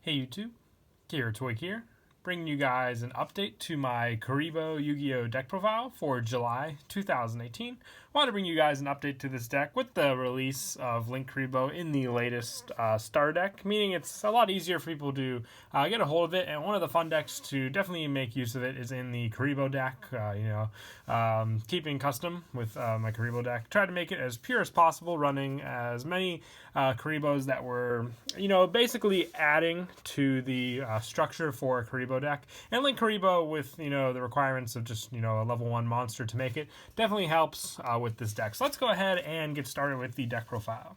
Hey YouTube, Toy here, bringing you guys an update to my Kuriboh Yugioh deck profile for July 2018. Want to bring you guys an update to this deck with the release of Link Kuriboh in the latest star deck, meaning it's a lot easier for people to get a hold of it, and one of the fun decks to definitely make use of it is in the Kuriboh deck. Keeping custom with my Kuriboh deck. Tried to make it as pure as possible, running as many Kuribohs that were, basically adding to the structure for a Kuriboh deck. And Link Kuriboh with, the requirements of just, a level 1 monster to make it definitely helps with this deck. So let's go ahead and get started with the deck profile.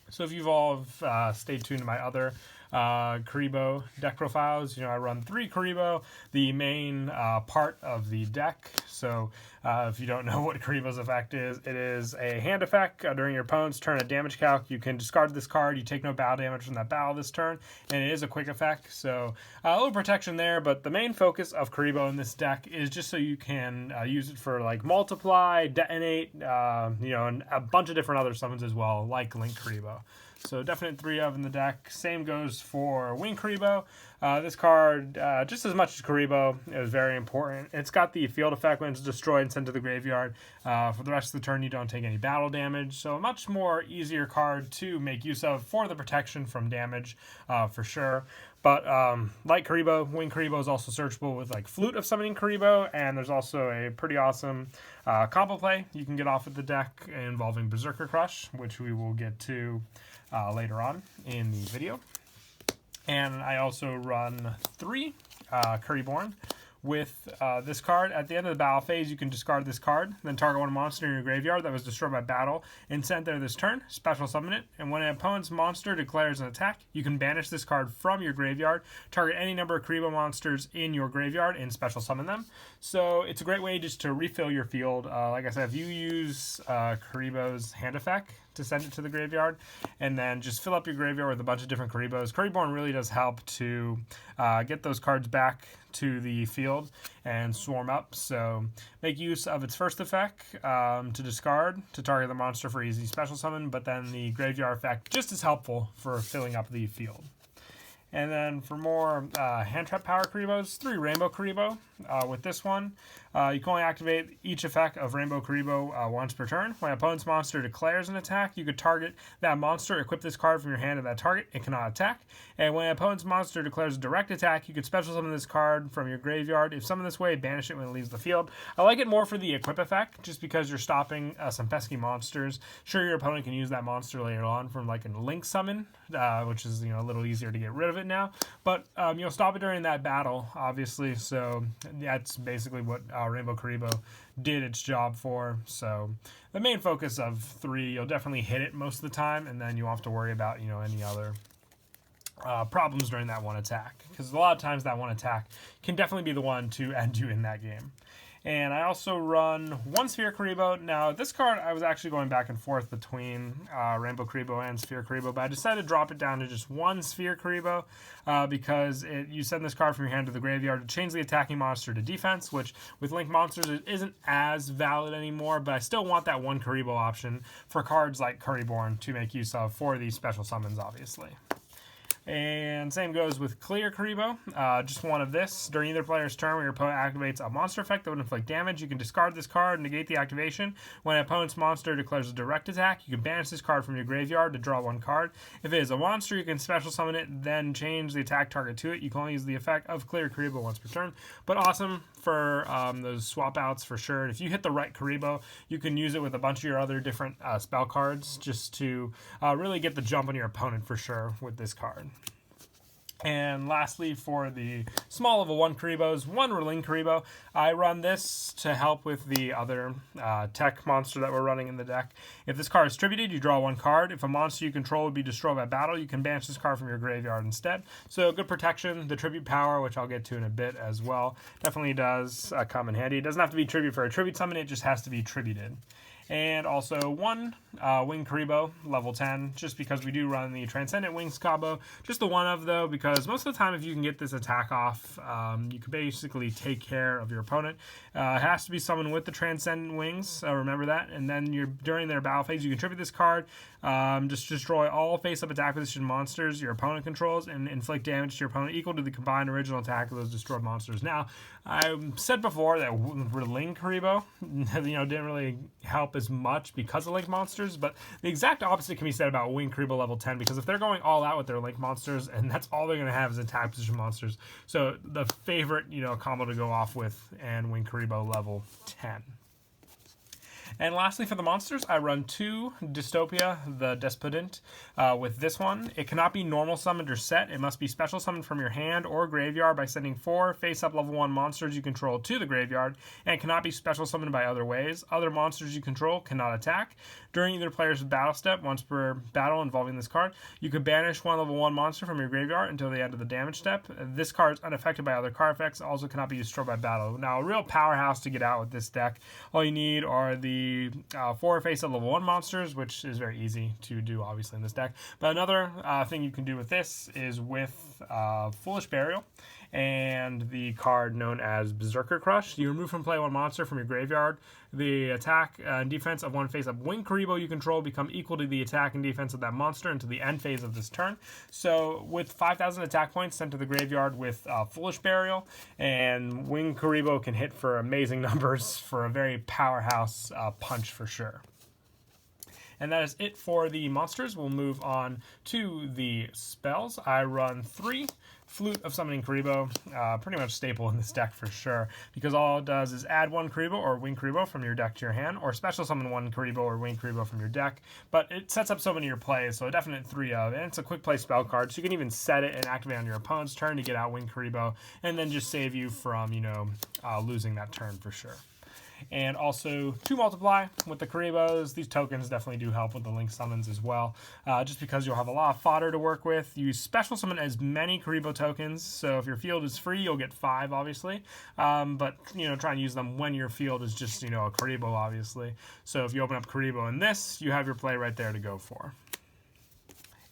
So if you've all stayed tuned to my other Kuriboh deck profiles, I run 3 Kuriboh, the main part of the deck. So if you don't know what Kuriboh's effect is, it is a hand effect. During your opponent's turn at damage calc, you can discard this card. You take no battle damage from that battle this turn, and it is a quick effect. So a little protection there, but the main focus of Kuriboh in this deck is just so you can use it for like multiply, detonate, and a bunch of different other summons as well, like Link Kuriboh. So definite 3 of in the deck. Same goes for Wing Kuriboh. This card, just as much as Kuriboh, is very important. It's got the field effect when it's destroyed and sent to the graveyard. For the rest of the turn, you don't take any battle damage. So a much more easier card to make use of for the protection from damage, for sure. But like Kuriboh, Wing Kuriboh is also searchable with like Flute of Summoning Kuriboh, and there's also a pretty awesome combo play you can get off of the deck involving Berserker Crush, which we will get to later on in the video. And I also run 3 Kuriboh with this card. At the end of the battle phase, you can discard this card, then target one monster in your graveyard that was destroyed by battle and sent there this turn, special summon it, and when an opponent's monster declares an attack, you can banish this card from your graveyard, target any number of Kuriboh monsters in your graveyard, and special summon them. So it's a great way just to refill your field. Like I said, if you use Kuriboh's hand effect to send it to the graveyard, and then just fill up your graveyard with a bunch of different Kuribohs. Kuriboh really does help to get those cards back to the field and swarm up. So make use of its first effect to discard to target the monster for easy special summon, but then the graveyard effect just as helpful for filling up the field. And then for more hand trap power Kuribohs, 3 Rainbow Kuriboh. With this one, you can only activate each effect of Rainbow Kuriboh once per turn. When an opponent's monster declares an attack, you could target that monster, equip this card from your hand to that target. It cannot attack. And when an opponent's monster declares a direct attack, you could special summon this card from your graveyard. If summoned this way, banish it when it leaves the field. I like it more for the equip effect, just because you're stopping some pesky monsters. Sure, your opponent can use that monster later on from like a Link summon, which is a little easier to get rid of it now. But you'll stop it during that battle, obviously. So that's basically what Rainbow Kuriboh did its job for. So the main focus of 3, you'll definitely hit it most of the time, and then you won't have to worry about any other problems during that one attack, because a lot of times that one attack can definitely be the one to end you in that game. And I also run 1 Sphere Kuriboh. Now, this card, I was actually going back and forth between Rainbow Kuriboh and Sphere Kuriboh, but I decided to drop it down to just 1 Sphere Kuriboh because you send this card from your hand to the graveyard to change the attacking monster to defense, which with Link monsters it isn't as valid anymore, but I still want that 1 Kuriboh option for cards like Kuriboh to make use of for these special summons, obviously. And same goes with Clear Kuriboh. Just 1 of this. During either player's turn, when your opponent activates a monster effect that would inflict damage, you can discard this card and negate the activation. When an opponent's monster declares a direct attack, you can banish this card from your graveyard to draw 1 card. If it is a monster, you can special summon it, then change the attack target to it. You can only use the effect of Clear Kuriboh once per turn. But awesome for those swap outs for sure. If you hit the right Kuriboh, you can use it with a bunch of your other different spell cards just to really get the jump on your opponent for sure with this card. And lastly, for the small level 1 Kuribohs, 1 Link Kuriboh. I run this to help with the other tech monster that we're running in the deck. If this card is tributed, you draw 1 card. If a monster you control would be destroyed by battle, you can banish this card from your graveyard instead. So good protection. The tribute power, which I'll get to in a bit as well, definitely does come in handy. It doesn't have to be tribute for a tribute summon, it just has to be tributed. And also 1 Wing Kuriboh, level 10, just because we do run the Transcendent Wings combo. Just the 1 of, though, because most of the time if you can get this attack off, you can basically take care of your opponent. It has to be someone with the Transcendent Wings, remember that. And then during their battle phase, you can tribute this card. Just destroy all face-up attack position monsters your opponent controls and inflict damage to your opponent equal to the combined original attack of those destroyed monsters. Now, I said before that Link Kuriboh, didn't really help as much because of Link monsters, but the exact opposite can be said about Wing Kuriboh level 10, because if they're going all out with their Link monsters, and that's all they're going to have is attack position monsters, so the favorite, combo to go off with and Wing Kuriboh level 10. And lastly, for the monsters, I run 2 Dystopia, the Despotent. With this one, it cannot be normal summoned or set. It must be special summoned from your hand or graveyard by sending 4 face-up level 1 monsters you control to the graveyard, and it cannot be special summoned by other ways. Other monsters you control cannot attack. During either player's battle step, once per battle involving this card, you can banish 1 level 1 monster from your graveyard until the end of the damage step. This card is unaffected by other card effects, also cannot be destroyed by battle. Now, a real powerhouse to get out with this deck. All you need are the 4 face-up level 1 monsters, which is very easy to do, obviously, in this deck. But another thing you can do with this is with Foolish Burial and the card known as Berserker Crush. You remove from play 1 monster from your graveyard. The attack and defense of 1 face-up Wing Kuriboh you control become equal to the attack and defense of that monster until the end phase of this turn. So with 5,000 attack points sent to the graveyard with Foolish Burial, and Wing Kuriboh can hit for amazing numbers for a very powerhouse punch for sure. And that is it for the monsters. We'll move on to the spells. I run 3 Flute of Summoning Kuriboh, pretty much staple in this deck for sure, because all it does is add 1 Kuriboh or Wing Kuriboh from your deck to your hand, or special summon 1 Kuriboh or Wing Kuriboh from your deck. But it sets up so many of your plays, so a definite 3 of, and it's a quick play spell card, so you can even set it and activate on your opponent's turn to get out Wing Kuriboh, and then just save you from, losing that turn for sure. And also 2 multiply with the Kuribohs. These tokens definitely do help with the Link summons as well, just because you'll have a lot of fodder to work with. You special summon as many Kuriboh tokens, so if your field is free, you'll get 5, obviously. But, try and use them when your field is just, a Kuriboh, obviously. So if you open up Kuriboh in this, you have your play right there to go for.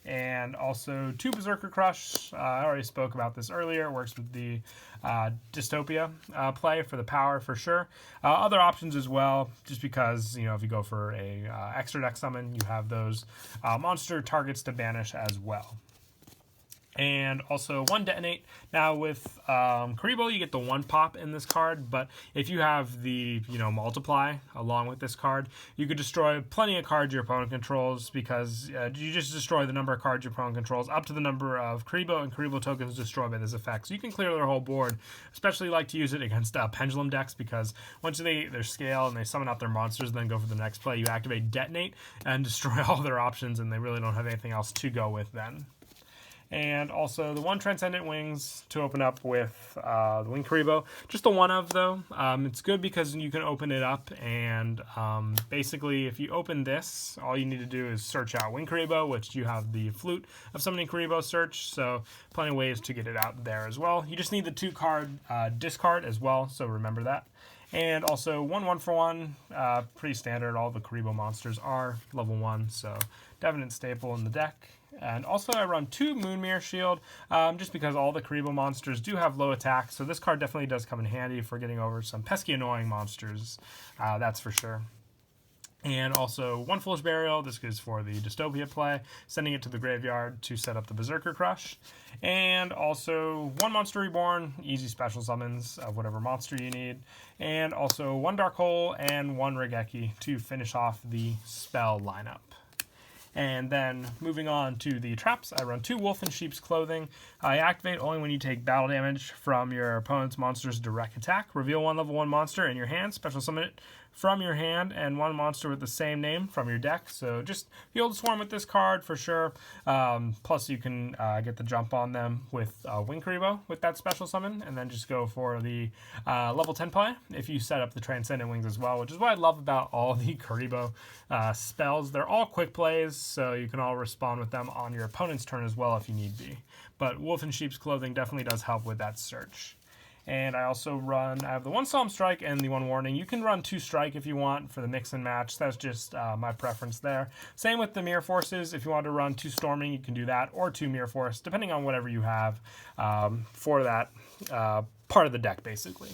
And also 2 Berserker Crush. I already spoke about this earlier. It works with the Dystopia play for the power for sure. Other options as well, just because, if you go for a extra deck summon, you have those monster targets to banish as well. And also 1 Detonate. Now with Kuriboh, you get the 1 pop in this card, but if you have the multiply along with this card, you could destroy plenty of cards your opponent controls, because you just destroy the number of cards your opponent controls up to the number of Kuriboh and Kuriboh tokens destroyed by this effect. So you can clear their whole board. Especially like to use it against pendulum decks, because once they scale and they summon out their monsters and then go for the next play, you activate Detonate and destroy all their options, and they really don't have anything else to go with then. And also the 1 Transcendent Wings to open up with the Wing Kuriboh. Just the 1 of, though. It's good because you can open it up, and basically if you open this, all you need to do is search out Wing Kuriboh, which you have the Flute of Summoning Kuriboh search, so plenty of ways to get it out there as well. You just need the 2 card discard as well, so remember that. And also 1 1-for-1, pretty standard. All the Kuriboh monsters are level 1, so definite staple in the deck. And also I run 2 Moonmere Shield, just because all the Kuriboh monsters do have low attack, so this card definitely does come in handy for getting over some pesky annoying monsters, that's for sure. And also 1 Foolish Burial, this is for the Dystopia play, sending it to the graveyard to set up the Berserker Crush. And also 1 Monster Reborn, easy special summons of whatever monster you need. And also 1 Dark Hole and 1 Regeki to finish off the spell lineup. And then moving on to the traps, I run 2 Wolf in Sheep's Clothing. I activate only when you take battle damage from your opponent's monster's direct attack. Reveal 1 level 1 monster in your hand, special summon it from your hand, and 1 monster with the same name from your deck. So just Field Swarm with this card for sure. Plus you can get the jump on them with Wing Kuriboh with that special summon, and then just go for the level 10 play if you set up the Transcendent Wings as well, which is what I love about all the Kuriboh spells. They're all quick plays, so you can all respond with them on your opponent's turn as well if you need be. But Wolf in Sheep's Clothing definitely does help with that search. And I also I have the 1 Solemn Strike and the 1 Warning. You can run 2 Strike if you want for the mix and match. That's just my preference there. Same with the Mirror Forces. If you want to run 2 Storming, you can do that, or 2 Mirror Force, depending on whatever you have for that part of the deck, basically.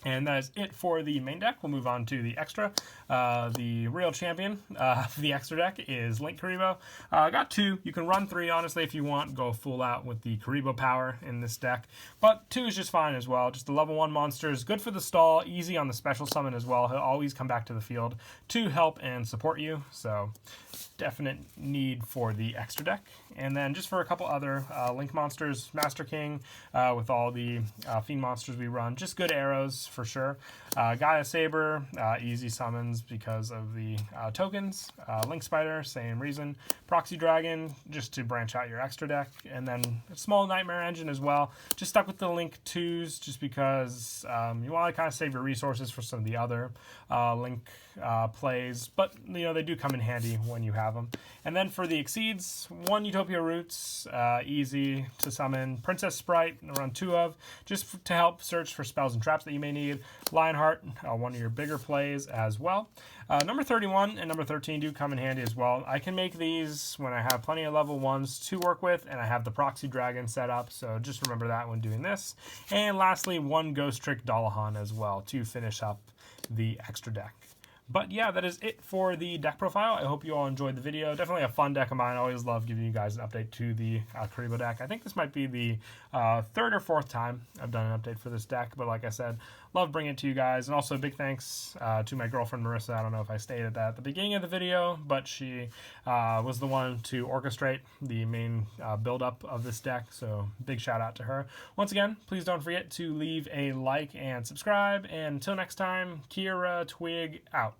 And that is it for the main deck. We'll move on to the extra. The real champion of the extra deck is Link Kuriboh. Got 2. You can run 3, honestly, if you want. Go full out with the Kuriboh power in this deck. But 2 is just fine as well. Just a level 1 monster is good for the stall. Easy on the special summon as well. He'll always come back to the field to help and support you. So definite need for the extra deck. And then just for a couple other Link monsters, Master King with all the Fiend monsters we run. Just good arrows for sure. Gaia Saber, easy summons because of the tokens. Link Spider, same reason. Proxy Dragon, just to branch out your extra deck. And then a small Nightmare Engine as well. Just stuck with the Link 2s just because you want to kind of save your resources for some of the other Link plays. But, you know, they do come in handy when you have them. And then for the Exceeds, 1 Utopia Roots, easy to summon. Princess Sprite, run 2 of, just to help search for spells and traps that you may need. Lionheart, one of your bigger plays as well. Number 31 and number 13 do come in handy as well. I can make these when I have plenty of level 1s to work with, and I have the Proxy Dragon set up, so just remember that when doing this. And lastly, 1 Ghost Trick Dalahan as well to finish up the extra deck. But yeah, that is it for the deck profile. I hope you all enjoyed the video. Definitely a fun deck of mine. I always love giving you guys an update to the Kuriboh deck. I think this might be the 3rd or 4th time I've done an update for this deck. But like I said, love bringing it to you guys. And also a big thanks to my girlfriend, Marissa. I don't know if I stated that at the beginning of the video, but she was the one to orchestrate the main build-up of this deck. So big shout out to her. Once again, please don't forget to leave a like and subscribe. And until next time, Kira Twig out.